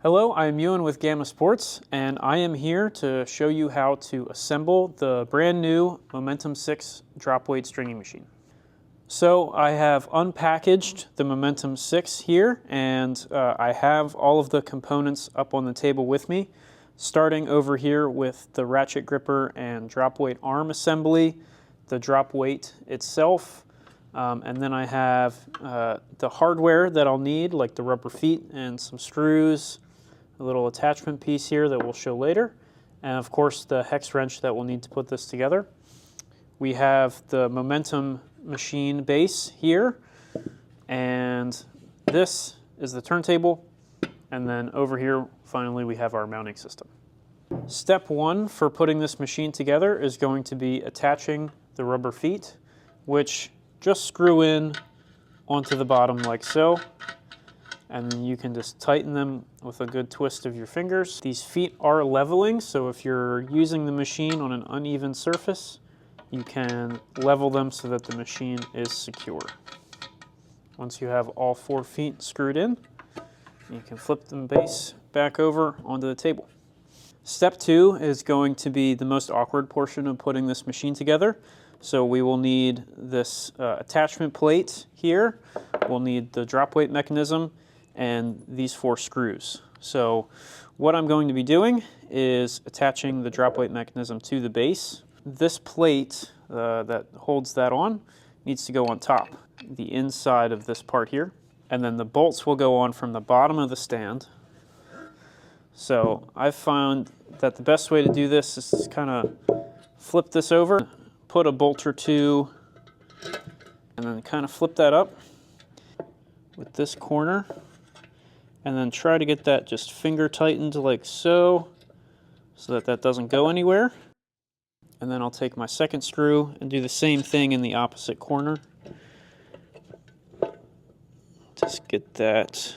Hello, I am Ewan with Gamma Sports, and I am here to show you how to assemble the brand new Momentum 6 drop weight stringing machine. So I have unpackaged the Momentum 6 here, and I have all of the components up on the table with me, starting over here with the ratchet gripper and drop weight arm assembly, the drop weight itself, and then I have the hardware that I'll need, like the rubber feet and some screws, a little attachment piece here that we'll show later, and of course the hex wrench that we'll need to put this together. We have the Momentum machine base here, and this is the turntable, and then over here finally we have our mounting system. Step one for putting this machine together is going to be attaching the rubber feet, which just screw in onto the bottom like so, and then you can just tighten them with a good twist of your fingers. These feet are leveling, so if you're using the machine on an uneven surface, you can level them so that the machine is secure. Once you have all 4 feet screwed in, you can flip the base back over onto the table. Step 2 is going to be the most awkward portion of putting this machine together. So we will need this attachment plate here, we'll need the drop weight mechanism, and these 4 screws. So what I'm going to be doing is attaching the drop weight mechanism to the base. This plate that holds that on needs to go on top, the inside of this part here, and then the bolts will go on from the bottom of the stand. So I've found that the best way to do this is to kind of flip this over, put a bolt or 2, and then kind of flip that up with this corner, and then try to get that just finger tightened like so that that doesn't go anywhere. And then I'll take my second screw and do the same thing in the opposite corner. Just get that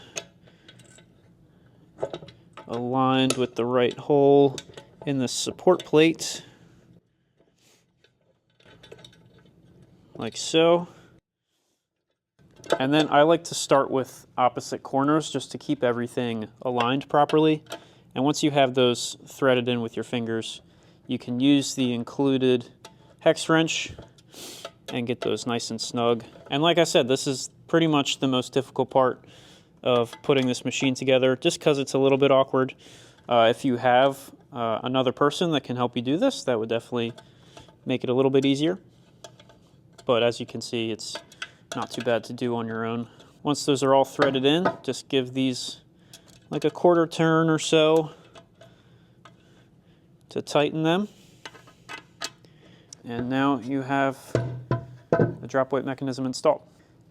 aligned with the right hole in the support plate, like so. And then I like to start with opposite corners just to keep everything aligned properly. And once you have those threaded in with your fingers, you can use the included hex wrench and get those nice and snug. And like I said, this is pretty much the most difficult part of putting this machine together, just because it's a little bit awkward. If you have another person that can help you do this, that would definitely make it a little bit easier. But as you can see, it's not too bad to do on your own. Once those are all threaded in, just give these like a quarter turn or so to tighten them. And now you have the drop weight mechanism installed.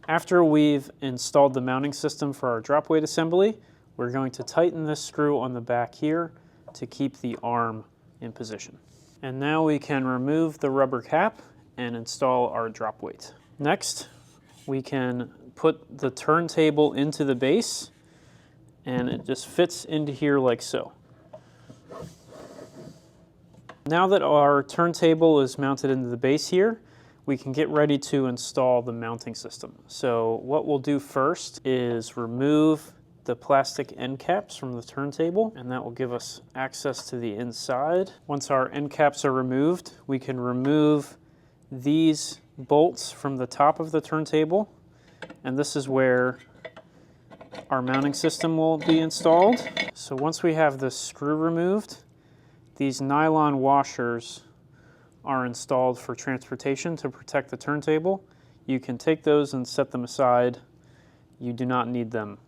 After we've installed the mounting system for our drop weight assembly, we're going to tighten this screw on the back here to keep the arm in position. And now we can remove the rubber cap and install our drop weight. Next, we can put the turntable into the base, and it just fits into here like so. Now that our turntable is mounted into the base here, we can get ready to install the mounting system. So what we'll do first is remove the plastic end caps from the turntable, and that will give us access to the inside. Once our end caps are removed, we can remove these bolts from the top of the turntable, and this is where our mounting system will be installed. So once we have the screw removed, these nylon washers are installed for transportation to protect the turntable. You can take those and set them aside. You do not need them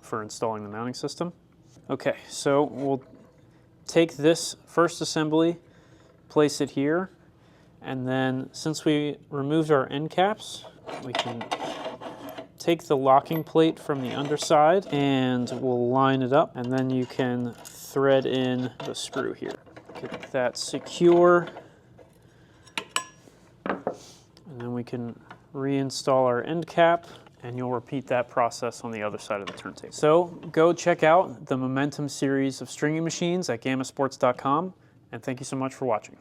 for installing the mounting system. Okay, so we'll take this first assembly, place it here, and then since we removed our end caps, we can take the locking plate from the underside and we'll line it up, and then you can thread in the screw here. Get that secure, and then we can reinstall our end cap, and you'll repeat that process on the other side of the turntable. So go check out the Momentum series of stringing machines at gammasports.com, and thank you so much for watching.